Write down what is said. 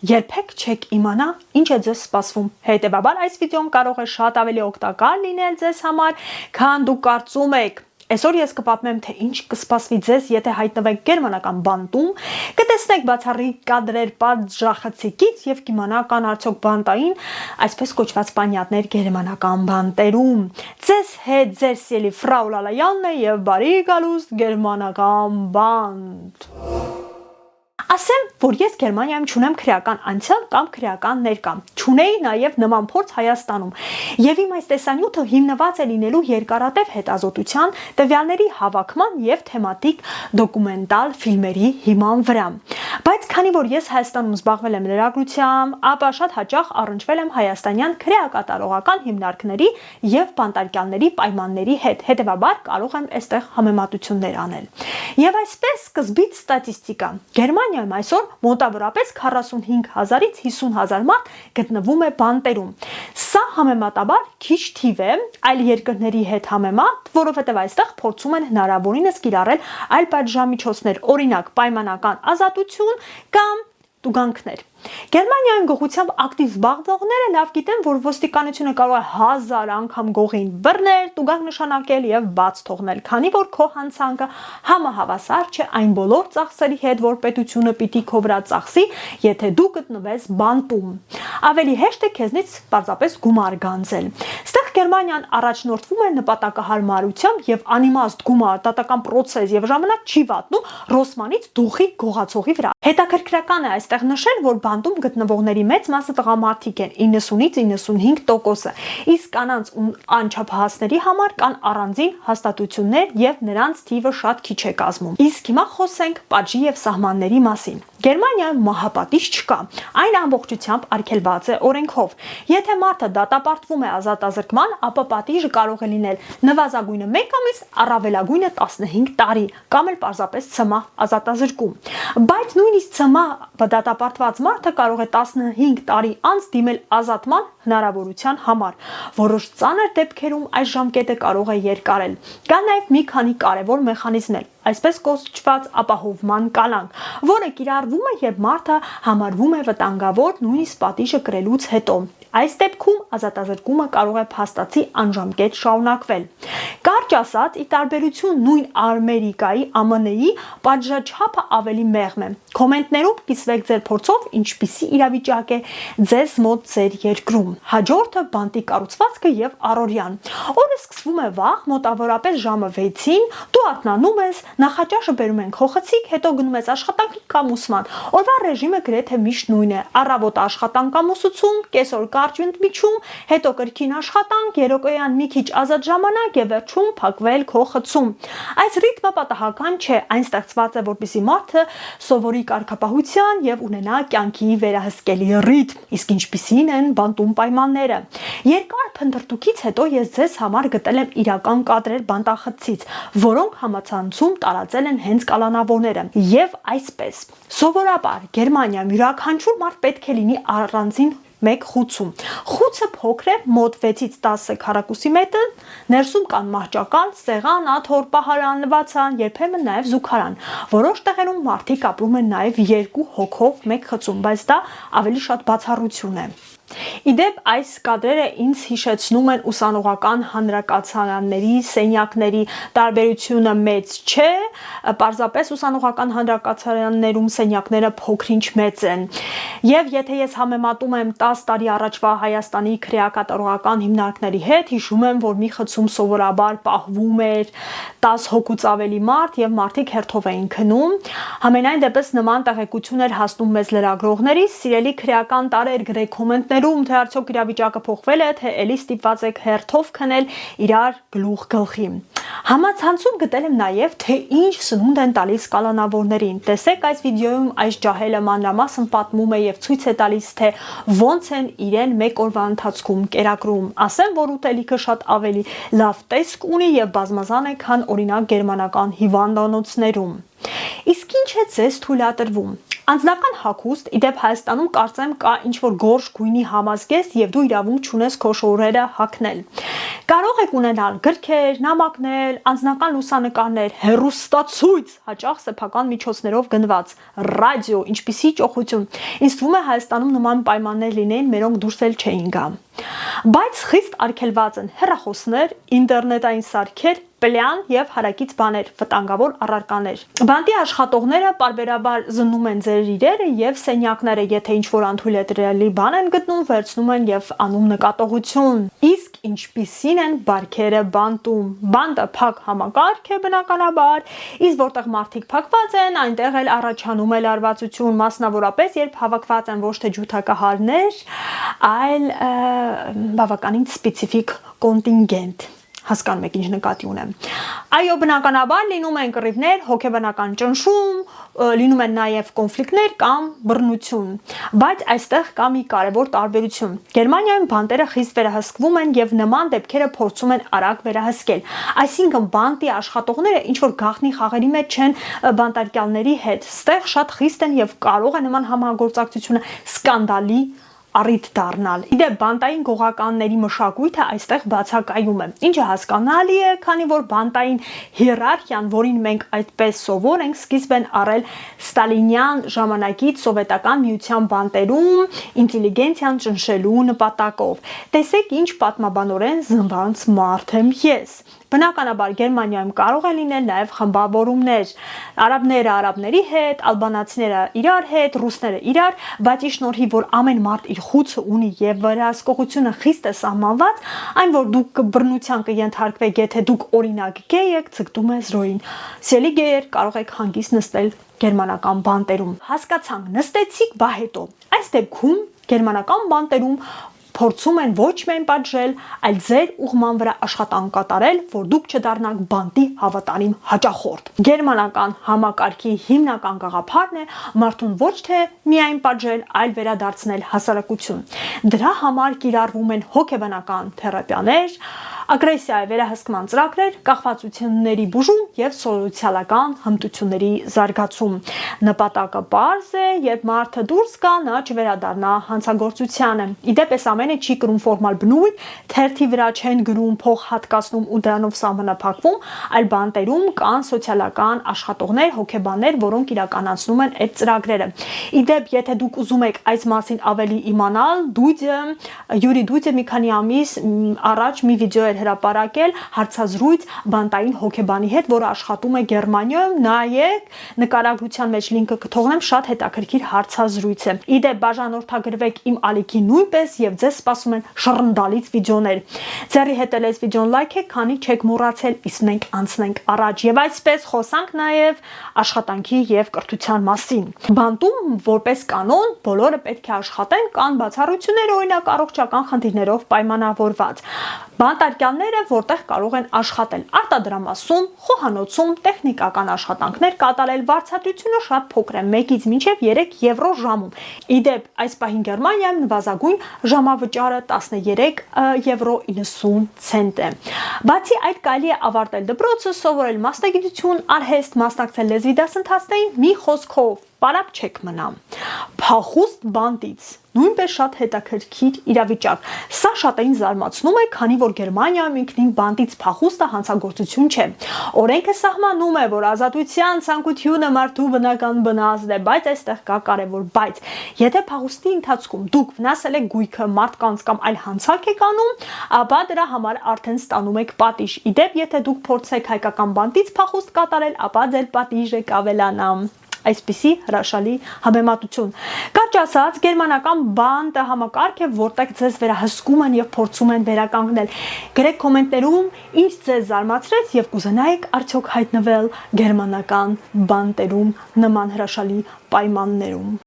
Երբեք չեք իմանա ինչ է ձեզ սպասվում։ Հետևաբար այս վիդեոն կարող է շատ ավելի օգտակար լինել ձեզ համար, քան դուք կարծում եք։ Այսօր ես կպատմեմ, թե ինչ կսպասվի ձեզ, եթե հայտնվեք գերմանական բանտում, կտեսնեք բացառիկ կադրեր պատժախցիկից եւ կիմանաք կան արդյոք բանտային, այսպես կոչված պանյատներ գերմանական բանտերում։ Ձեզ հետ ձեր սիրելի Ֆրաու Լալայանն է եւ բարի գալուստ գերմանական բանտ։ Ասեմ, որ ես Գերմանիայում չունեմ քրեական անցյալ կամ քրեական ներկա, չունեի նաև նման փորձ Հայաստանում, եւ իմ այս տեսանյութը հիմնված է լինելու երկարատև հետազոտության, տվյալների հավաքման եւ թեմատիկ դոկումենտալ ֆիլմերի հիման վրա։ Բայց քանի որ ես Հայաստանում զբաղվել եմ լրագրությամբ, ապա շատ հաճախ առնչվել եմ հայաստանյան քրեակատարողական հիմնարկների եւ բանտարկյալների պայմանների հետ, հետեւաբար կարող եմ այստեղ համեմատություններ անել։ Եվ այսպես սկզբից ստատիստիկա։ Գերմանիայում այսօր մոտավորապես 45,000-ից 50,000 մարդ գտնվում է բանտերում։ Սա համեմատաբար քիչ թիվ է այլ երկրների հետ համեմատ, որովհետև այստեղ փորձում են հնարավորինս կիրառել այլ պատժամիջոցներ, օրինակ պայմանական ազատություն կամ տուգանքներ։ Գերմանիայում գողությամբ ակտիվ զբաղվողները լավ գիտեն, որ ոստիկանությունը կարող է 1000 անգամ գողին բռնել, տուգանք նշանակել եւ բաց թողնել, քանի որ քո հանցանքը համահավասար չէ այն բոլոր ծախսերի հետ, որ պետությունը պիտի քո վրա ծախսի, եթե դու գտնվես բանտում։ Ավելի հեշտ է քեզնից պարզապես գումար գանձել։ Ստեղ Գերմանիան առաջնորդվում է նպատակահարմարությամբ եւ անիմաստ գումար, դատական process եւ ժամանակ չի վատնում Ռոսմանից դուխի գողացողի վրա։ Հետաքրքրական է այստեղ նշել, որ բանտում գտնվողների մեծ մասը տղամարդիկ են, 90-ից 95%, իսկ կանանց ու անչափահասների համար կան առանձին հաստատություններ եւ նրանց թիվը շատ քիչ է կազմում։ Իսկ հիմա խոսենք պատժի եւ սահմանների մասին։ Գերմանիայում մահապատիժ չկա, այն ամբողջությամբ արգելված է օրենքով։ Եթե մարդը դատապարտվում է ազատազրկման, ապա պատիժը կարող է լինել նվազագույնը 1 ամիս, առավելագույնը 15 տարի, կամ էլ պարզապես ցմահ ազատազրկում։ Բայց նույնիսկ ցմահ դատապարտված մարդը կարող է 15 տարի անց դիմել ազատման հնարավորության համար։ Որոշ ծանր դեպքերում այս ժամկետը կարող է երկարել։ Կա նաև մի քանի կարևոր մեխանիզմներ, այսպես կոչված ապահովման կալանք, որը կիրառվում է, երբ մարդը համարվում է վտանգավոր նույնիսկ պատիժը կրելուց հետո։ Այս դեպքում ազատազրկումը կարող է փաստացի անժամկետ շարունակվել։ Կարճ ասած, ի տարբերություն նույն Ամերիկայի, ԱՄՆ-ի, պատժաչափը ավելի մեղմ է։ Կոմենտներում կիսվեք ձեր փորձով, ինչպիսի իրավիճակ է ձեզ մոտ ձեր երկրում։ Հաջորդը բանտի կառուցվածքը եւ առօրյան։ Օրը սկսվում է վաղ, մոտավորապես ժամը 6-ին, դու արթնանում ես, նախաճաշը բերում են քո խցիկ, հետո գնում ես աշխատանքի կամ ուսման։ Օրվա ռեժիմը գրեթե միշտ նույնն է՝ առավոտ աշխատանք կամ ուսուցում, կեսօր կարճ ընդմիջում, հետո կրկին աշխատանք, երեկոյան մի քիչ ազատ ժամանակ եւ վերջում փակվել քո խցում։ Այս ռիթմը պատահական չէ, այն ստեղծված է, որպեսզի մարդը սովորի կարգապահության եւ ունենա կյանքի վերահսկելի ռիթմ։ Իսկ ինչպիսին են բանտում պայմանները։ Երկար փնտրտուքից հետո ես ձեզ համար գտել եմ իրական կադրեր բանտախցից, որոնք համացանցում տարածել են հենց կալանավորները։ Եվ այսպես, սովորաբար Գերմանիայում յուրաքանչյուր մարդ պետք է լինի առանձին մեկ խուցում։ Խուցը փոքր է, մոտ 6-ից 10 քառակուսի մետր, ներսում կան մահճական, սեղան, աթոռ, պահարան, լվացան, երբեմն նաև զուգարան։ Որոշ տեղերում մարդիկ ապրում են նաև 2 հոգով մեկ խցում, բայց դա ավելի շատ բացառություն է։ Իդեպ այս կադրերը ինձ հիշեցնում են ուսանողական հանրակացարանների սենյակների, տարբերությունը մեծ չէ, պարզապես ուսանողական հանրակացարաններում սենյակները փոքրինչ մեծ են։ Եվ եթե ես համեմատում եմ 10 տարի առաջվա Հայաստանի քրեակատարողական հիմնարկների հետ, հիշում եմ, որ մի խցում սովորաբար պահվում էր 10 հոգուց ավելի մարդ եւ մարդիկ հերթով էին քնում։ Համենայն դեպս նման տեղեկություն էր հասնում մեզ լրագրողներից, սիրելի քրեական տարեր գրեք կոմենտներում, թե արդյոք իրավիճակը փոխվել է, թե էլի ստիպված եք հերթով քնել իրար գլուխ գլխի։ Համացանցում գտել եմ նաև, թե ինչ սնունդ են տալիս կալանավորներին։ Տեսեք այս վիդեոյում այս ջահելը մանրամասն պատմում է եւ ցույց է տալիս, թե ոնց են իրեն մեկ օրվա ընթացքում կերակրում։ Ասեմ, որ ուտելիքը շատ ավելի լավ տեսք ունի եւ բազմազան է, քան օրինակ գերմանական հիվանդանոցներում։ Իսկ ինչ է ձեզ թույլատրվում։ Անձնական հագուստ, իդեպ Հայաստանում կարծեմ կա ինչ-որ գորշ գույնի համազգեստ եւ դու իրավունք չունես քո շորերը հագնել։ Կարող եք ունենալ գրքեր, նամակներ, անձնական լուսանկարներ, հեռուստացույց, հաճախ սեփական միջոցներով գնված, ռադիո, ինչպիսի ճոխություն։ Ինձ թվում է Հայաստանում նման պայմաններ լինեին, մերոնք դուրս էլ չէին գա։ Բայց խիստ արգելված են հեռախոսներ, ինտերնետային սարքեր, պլյան եւ հարակից բաներ, վտանգավոր առարկաներ։ Բանտի աշխատողները պարբերաբար զննում են ձեր իրերը եւ սենյակները, եթե ինչ-որ անթույլատրելի բան են գտնում, վերցնում են եւ անում նկատողություն։ Իսկ ինչպիսին են բարքերը բանտում։ Բանտը փակ համակարգ է բնականաբար, իսկ որտեղ մարդիկ փակված են, այնտեղ էլ առաջանում է լարվածություն, մասնավորապես երբ հավաքված են ոչ թե ջութակահարներ, այլ բավականին սպეციფიկ կոնտինգենտ։ Հասկանում եք ինչ նկատի ունեմ։ Այո, բնականաբար լինում են կռիվներ, հոգեբանական ճնշում, լինում են նաև կոնֆլիկտներ կամ բռնություն։ Բայց այստեղ կա մի կարևոր տարբերություն։ Գերմանիայում բանտերը խիստ վերահսկվում են եւ նման դեպքերը փորձում են արագ վերահսկել։ Այսինքն բանտի աշխատողները ինչ որ գաղտնի խաղերի մեջ չեն բանտարկյալների հետ։ Ստեղ շատ խիստ են եւ կարող է նման համագործակցությունը սկանդալի առիթ դառնալ։ Իդեպ բանտային գողականների մշակույթը այստեղ բացակայում է, ինչը հասկանալի է, քանի որ բանտային հիերարխիան, որին մենք այդպես սովոր ենք, սկիզբ են առել ստալինյան ժամանակից սովետական միության բանտերում ինտելիգենցիան ճնշելու նպատակով։ Տեսեք ինչ պատմաբանորեն զնված մարդ եմ ես։ Բնականաբար Գերմանիայում կարող է լինել նաև խմբավորումներ, արաբները արաբների հետ, ալբանացիները իրար հետ, ռուսները իրար, բայց ի շնորհիվ որ ամեն մարդ իր խուցը ունի եւ վերահսկողությունը խիստ է սահմանված, այն որ դուք բռնության կենթարկվեք, եթե դուք օրինակ գեյ եք, ցկտում է զրոյին։ Սելի գեյեր կարող եք հանգիստ նստել գերմանական բանտերում։ Հասկացանք, նստեցիք, բա հետո։ Այս դեպքում գերմանական բանտերում փորձում են ոչ միայն պատժել, այլ ձեր ուղման վրա աշխատանք կատարել, որ դուք չդառնաք բանտի հավատարիմ հաճախորդ։ Գերմանական համակարգի հիմնական գաղափարն է մարդուն ոչ թե միայն պատժել, այլ վերադարձնել հասարակություն։ Դրա համար կիրառվում են հոգեբանական թերապիաներ, ագրեսիայի վերահսկման ծրագրեր, կախվածությունների բուժում եւ սոցիալական հմտությունների զարգացում։ Նպատակը պարզ է, երբ մարդը դուրս գա, նա չվերադառնա հանցագործությանը։ Իդեպ այս ամենը չի կրում ֆորմալ բնույթ, թերթի վրա չեն գրում, փող հատկացնում ու դրանով սահմանափակվում, այլ բանտերում կան սոցիալական աշխատողներ, հոգեբաններ, որոնք իրականացնում են այդ ծրագրերը։ Իդեպ, եթե դուք ուզում եք այս մասին ավելի իմանալ, Յուրի Դուդյը մի քանի ամիս առաջ մի վիդեո էր հրապարակել հարցազրույց բանտային հոգեբանի հետ, որը աշխատում է Գերմանիայում, նայեք, նկարագրության մեջ լինքը կթողնեմ, շատ հետաքրքիր հարցազրույց է։ Իդեպ բաժանորդագրվեք իմ ալիքի նույնպես եւ ձեզ սպասում են շռնդալից վիդեոներ։ Ձեռի հետ էլ այս վիդեոն լայքեք, քանի չեք մոռացել, իսկ մենք անցնենք առաջ եւ այսպես խոսանք նաեւ աշխատանքի եւ կրթության մասին։ Բանտում որպես կանոն բոլորը պետք է աշխատեն, կան բացառություններ, օրինակ առողջական խնդիրներով պայմանավորված։ Բանտարկյալները որտեղ կարող են աշխատել արտադրամասում, խոհանոցում, տեխնիկական աշխատանքներ կատարել, վարձատրությունը շատ փոքր է, 1-ից մինչև 3 եվրո ժամում։ Իդեպ այս պահին Գերմանիայում նվազագույն ժամավճարը 13 եվրո 90 ցենտ է։ Բացի այդ կարելի է ավարտել դպրոցը, սովորել մասնագիտություն, արհեստ, մասնակցել լեզվի դասընթացներին, մի խոսքով պարապ չեք մնա։ Փախուստ բանտից նույնպես շատ հետաքրքիր իրավիճակ։ Սա շատերին զարմացնում է, քանի որ Գերմանիայում ինքնին բանտից փախուստը հանցագործություն չէ։ Օրենքը սահմանում է, որ ազատության ցանկությունը մարդու բնական բնազդ է, բայց այստեղ կա կարևոր բայց։ Եթե փախուստի ընթացքում դուք վնասել եք գույքը, մարդկանց կամ այլ հանցանք եք անում, ապա դրա համար արդեն ստանում եք պատիժ։ Իդեպ, եթե դուք փորձեք հայկական բանտից փախուստ կատարել, ապա ձեր պատիժը կավելանա։ Այսպիսի հրաշալի համեմատություն։ Կարճ ասած, գերմանական բանտը համակարգ է, որտեղ ձեզ վերահսկում են եւ փորձում են վերականգնել։ Գրեք կոմենտներում, ինչ ձեզ զարմացրեց եւ կուզենայիք արդյոք հայտնվել գերմանական բանտերում նման հրաշալի պայմաններում։